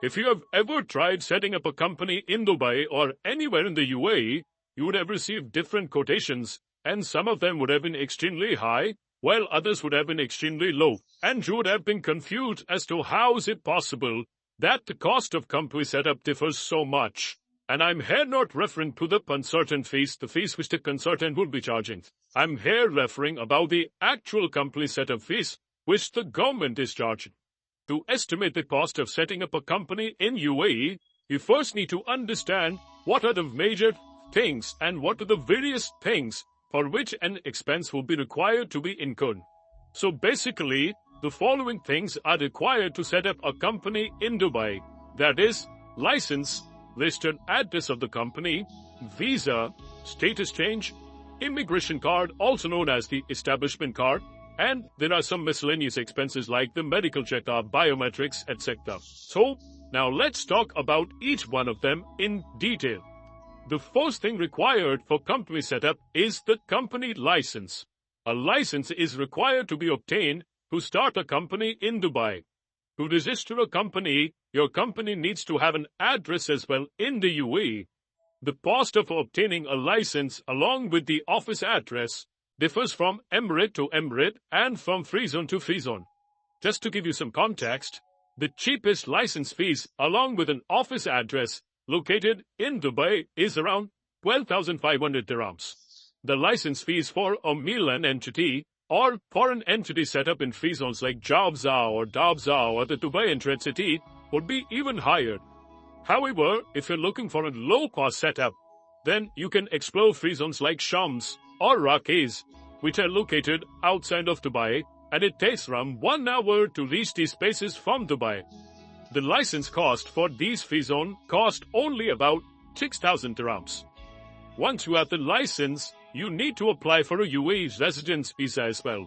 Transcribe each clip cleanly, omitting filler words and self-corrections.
If you have ever tried setting up a company in Dubai or anywhere in the UAE, you would have received different quotations, and some of them would have been extremely high, while others would have been extremely low. And you would have been confused as to how is it possible that the cost of company setup differs so much. And I'm here not referring to the consultant fees, the fees which the consultant would be charging. I'm here referring about the actual company setup fees which the government is charging. To estimate the cost of setting up a company in UAE, you first need to understand what are the major things and what are the various things for which an expense will be required to be incurred. So basically, the following things are required to set up a company in Dubai. That is, license, listed address of the company, visa, status change, immigration card, also known as the establishment card, and there are some miscellaneous expenses like the medical checkup, biometrics, etc. So, now let's talk about each one of them in detail. The first thing required for company setup is the company license. A license is required to be obtained to start a company in Dubai. To register a company, your company needs to have an address as well in the UAE. The cost of obtaining a license along with the office address differs from emirate to emirate and from free zone to free zone. Just to give you some context, the cheapest license fees along with an office address located in Dubai is around 12,500 dirhams. The license fees for a Milan entity or foreign entity set up in free zones like Jawza or Dabza or the Dubai Intranet City would be even higher. However, if you're looking for a low-cost setup, then you can explore free zones like Shams or Rakeez, which are located outside of Dubai, and it takes around 1 hour to reach these places from Dubai. The license cost for these free zones cost only about 6,000 dirhams. Once you have the license, you need to apply for a UAE residence visa as well.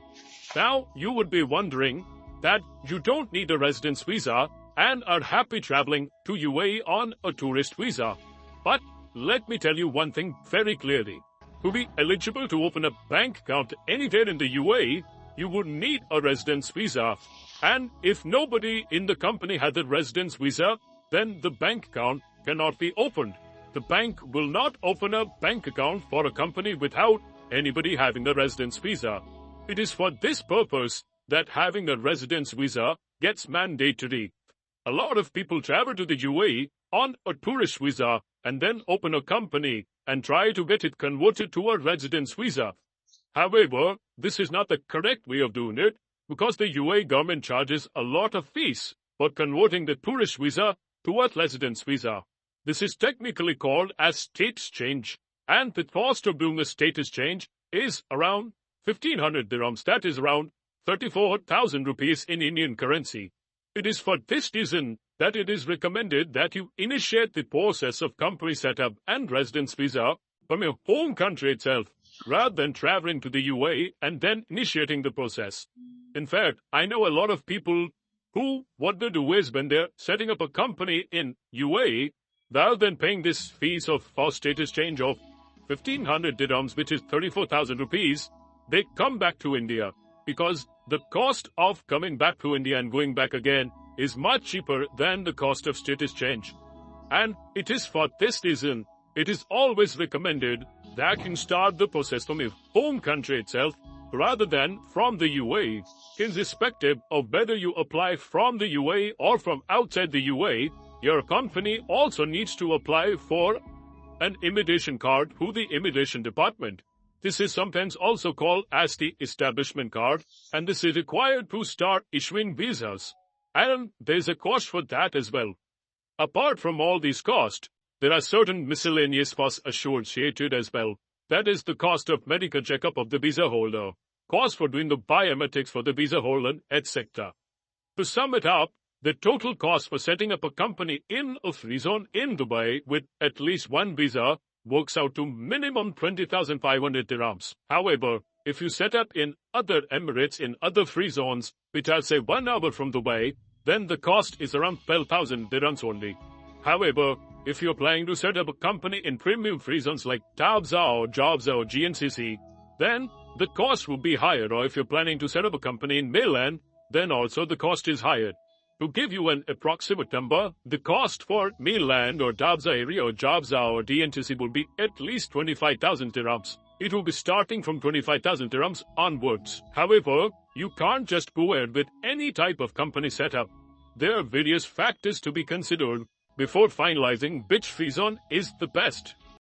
Now, you would be wondering that you don't need a residence visa and are happy traveling to UAE on a tourist visa. But let me tell you one thing very clearly. To be eligible to open a bank account anywhere in the UAE, you would need a residence visa. And if nobody in the company had the residence visa, then the bank account cannot be opened. The bank will not open a bank account for a company without anybody having a residence visa. It is for this purpose that having a residence visa gets mandatory. A lot of people travel to the UAE on a tourist visa and then open a company and try to get it converted to a residence visa. However, this is not the correct way of doing it because the UAE government charges a lot of fees for converting the tourist visa to a residence visa. This is technically called as status change, and the cost of doing a status change is around 1,500 dirhams, that is around 34,000 rupees in Indian currency. It is for this reason that it is recommended that you initiate the process of company setup and residence visa from your home country itself, rather than traveling to the UAE and then initiating the process. In fact, I know a lot of people who what they do is when they're setting up a company in UAE, rather than paying this fees of for status change of 1,500 dirhams, which is 34,000 rupees, they come back to India because the cost of coming back to India and going back again is much cheaper than the cost of status change. And it is for this reason, it is always recommended that you start the process from your home country itself rather than from the UAE. Irrespective of whether you apply from the UAE or from outside the UAE, your company also needs to apply for an immigration card through the immigration department. This is sometimes also called as the establishment card, and this is required to start issuing visas. And there's a cost for that as well. Apart from all these costs, there are certain miscellaneous costs associated as well. That is the cost of medical checkup of the visa holder, cost for doing the biometrics for the visa holder, etc. To sum it up, the total cost for setting up a company in a free zone in Dubai with at least one visa works out to minimum 20,500 dirhams. However, if you set up in other emirates in other free zones, which are say 1 hour from Dubai, then the cost is around 12,000 dirhams only. However, if you're planning to set up a company in premium free zones like Tabza or Jawza or GNCC, then the cost will be higher. Or if you're planning to set up a company in Milan, then also the cost is higher. To give you an approximate number, the cost for mainland or Dabza area or Jabza or DNTC will be at least 25,000 dirhams. It will be starting from 25,000 dirhams onwards. However, you can't just go ahead with any type of company setup. There are various factors to be considered before finalizing which free zone is the best.